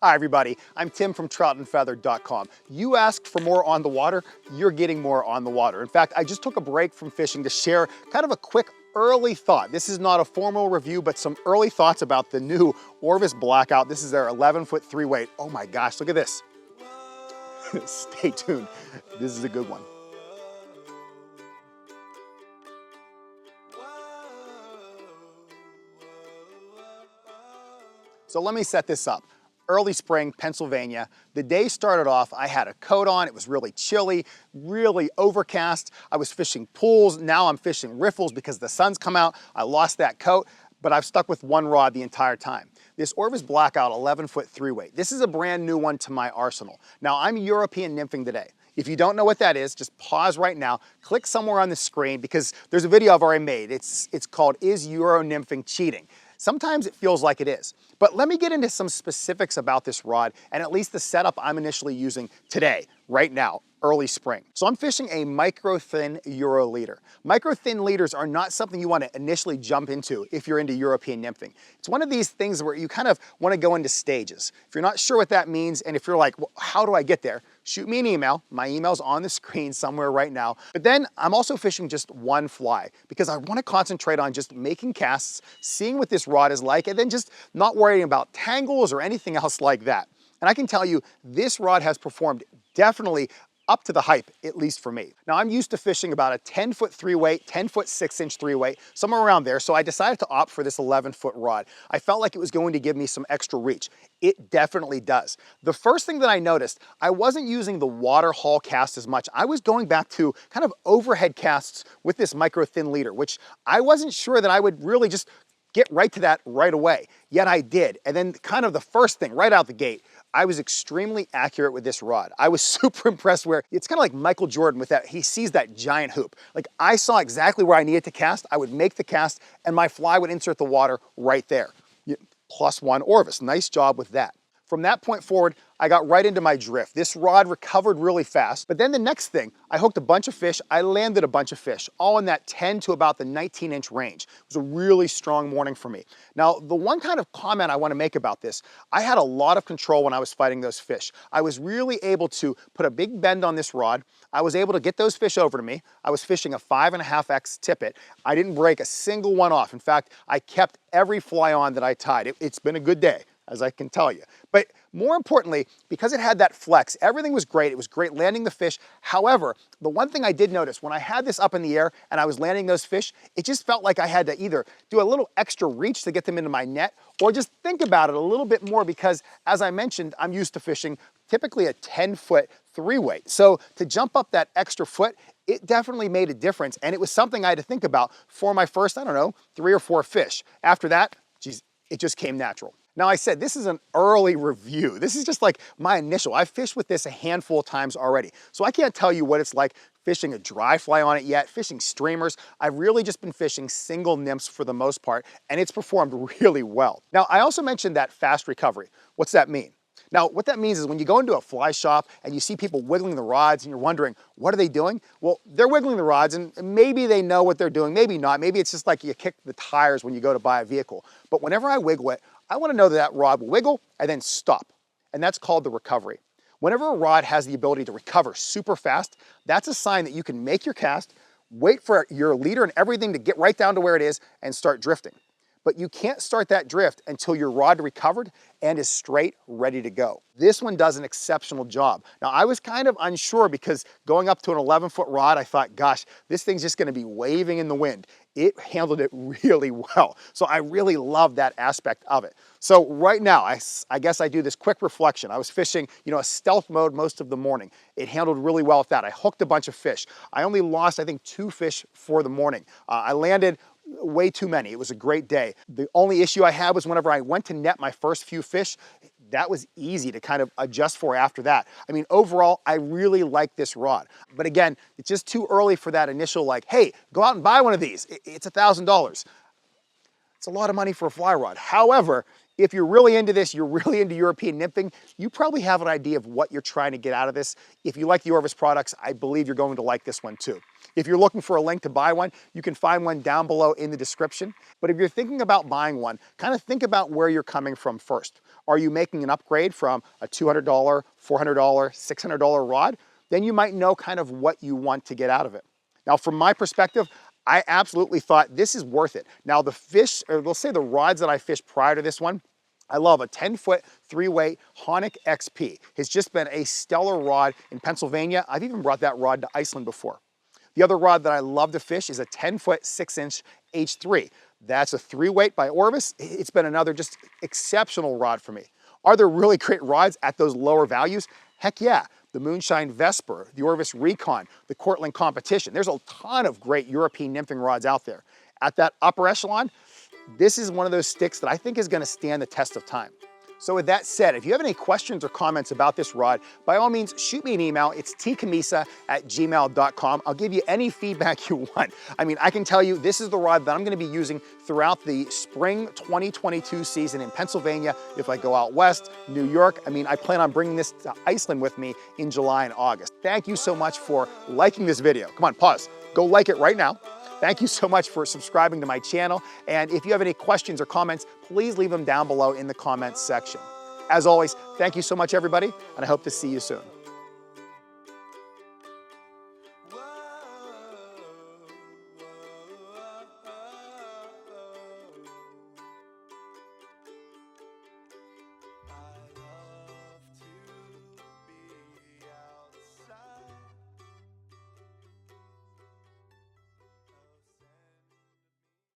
Hi everybody, I'm Tim from troutandfeather.com. You asked for more on the water, you're getting more on the water. In fact, I just took a break from fishing to share kind of a quick early thought. This is not a formal review, but some early thoughts about the new Orvis Blackout. This is their 11-foot 3-weight. Oh my gosh, look at this. Stay tuned, this is a good one. So let me set this up. Early spring, Pennsylvania. The day started off, I had a coat on, it was really chilly, really overcast. I was fishing pools, now I'm fishing riffles because the sun's come out. I lost that coat, but I've stuck with one rod the entire time. This Orvis Blackout 11-foot 3-weight. This is a brand new one to my arsenal. Now I'm European nymphing today. If you don't know what that is, just pause right now, click somewhere on the screen because there's a video I've already made. It's called Is Euro Nymphing Cheating? Sometimes it feels like it is. But let me get into some specifics about this rod and at least the setup I'm initially using today, right now, early spring. So I'm fishing a micro thin Euro leader. Micro thin leaders are not something you want to initially jump into if you're into European nymphing. It's one of these things where you kind of want to go into stages. If you're not sure what that means and if you're like, well, how do I get there? Shoot me an email. My email's on the screen somewhere right now. But then I'm also fishing just one fly because I want to concentrate on just making casts, seeing what this rod is like, and then just not worrying about tangles or anything else like that. And I can tell you, this rod has performed definitely up to the hype, at least for me. Now I'm used to fishing about a 10-foot 3-weight, 10-foot 6-inch 3-weight, somewhere around there, so I decided to opt for this 11-foot rod. I felt like it was going to give me some extra reach. It definitely does. The first thing that I noticed, I wasn't using the water haul cast as much. I was going back to kind of overhead casts with this micro thin leader, which I wasn't sure that I would really just get right to that right away, yet I did. And then kind of the first thing right out the gate, I was extremely accurate with this rod. I was super impressed where it's kind of like Michael Jordan with that, he sees that giant hoop. Like I saw exactly where I needed to cast, I would make the cast and my fly would insert the water right there. +1 Orvis, nice job with that. From that point forward, I got right into my drift. This rod recovered really fast, but then the next thing, I hooked a bunch of fish, I landed a bunch of fish, all in that 10 to about the 19-inch range. It was a really strong morning for me. Now, the one kind of comment I want to make about this, I had a lot of control when I was fighting those fish. I was really able to put a big bend on this rod. I was able to get those fish over to me. I was fishing a 5.5X tippet. I didn't break a single one off. In fact, I kept every fly on that I tied. It's been a good day, as I can tell you. But more importantly, because it had that flex, everything was great. It was great landing the fish. However, the one thing I did notice, when I had this up in the air and I was landing those fish, it just felt like I had to either do a little extra reach to get them into my net or just think about it a little bit more because, as I mentioned, I'm used to fishing typically a 10-foot 3-weight. So to jump up that extra foot, it definitely made a difference. And it was something I had to think about for my first, I don't know, 3 or 4 fish. After that, geez, it just came natural. Now I said, this is an early review. This is just like my initial. I've fished with this a handful of times already. So I can't tell you what it's like fishing a dry fly on it yet, fishing streamers. I've really just been fishing single nymphs for the most part, and it's performed really well. Now, I also mentioned that fast recovery. What's that mean? Now, what that means is when you go into a fly shop and you see people wiggling the rods and you're wondering, what are they doing? Well, they're wiggling the rods and maybe they know what they're doing, maybe not. Maybe it's just like you kick the tires when you go to buy a vehicle. But whenever I wiggle it, I want to know that that rod will wiggle and then stop. And that's called the recovery. Whenever a rod has the ability to recover super fast, that's a sign that you can make your cast, wait for your leader and everything to get right down to where it is and start drifting. But you can't start that drift until your rod recovered and is straight, ready to go. This one does an exceptional job. Now, I was kind of unsure because going up to an 11-foot rod, I thought, gosh, this thing's just gonna be waving in the wind. It handled it really well. So I really love that aspect of it. So right now, I guess I do this quick reflection. I was fishing, a stealth mode most of the morning. It handled really well with that. I hooked a bunch of fish. I only lost, I think, 2 fish for the morning. I landed way too many. It was a great day. The only issue I had was whenever I went to net my first few fish, that was easy to kind of adjust for after that. I mean, overall, I really like this rod. But again, it's just too early for that initial like, hey, go out and buy one of these. It's $1,000. It's a lot of money for a fly rod. However, if you're really into this, you're really into European nymphing, you probably have an idea of what you're trying to get out of this. If you like the Orvis products, I believe you're going to like this one too. If you're looking for a link to buy one, you can find one down below in the description. But if you're thinking about buying one, kind of think about where you're coming from first. Are you making an upgrade from a $200, $400, $600 rod? Then you might know kind of what you want to get out of it. Now, from my perspective, I absolutely thought this is worth it. Now, the fish, or we'll say the rods that I fished prior to this one, I love a 10-foot 3-weight Honic XP. It's just been a stellar rod in Pennsylvania. I've even brought that rod to Iceland before. The other rod that I love to fish is a 10-foot 6-inch H3. That's a 3-weight by Orvis. It's been another just exceptional rod for me. Are there really great rods at those lower values? Heck yeah. The Moonshine Vesper, the Orvis Recon, the Cortland Competition. There's a ton of great European nymphing rods out there. At that upper echelon, this is one of those sticks that I think is gonna stand the test of time. So with that said, if you have any questions or comments about this rod, by all means, shoot me an email. It's tcammisa@gmail.com. I'll give you any feedback you want. I mean, I can tell you this is the rod that I'm gonna be using throughout the spring 2022 season in Pennsylvania. If I go out west, New York, I mean, I plan on bringing this to Iceland with me in July and August. Thank you so much for liking this video. Come on, pause. Go like it right now. Thank you so much for subscribing to my channel. And if you have any questions or comments, please leave them down below in the comments section. As always, thank you so much, everybody, and I hope to see you soon.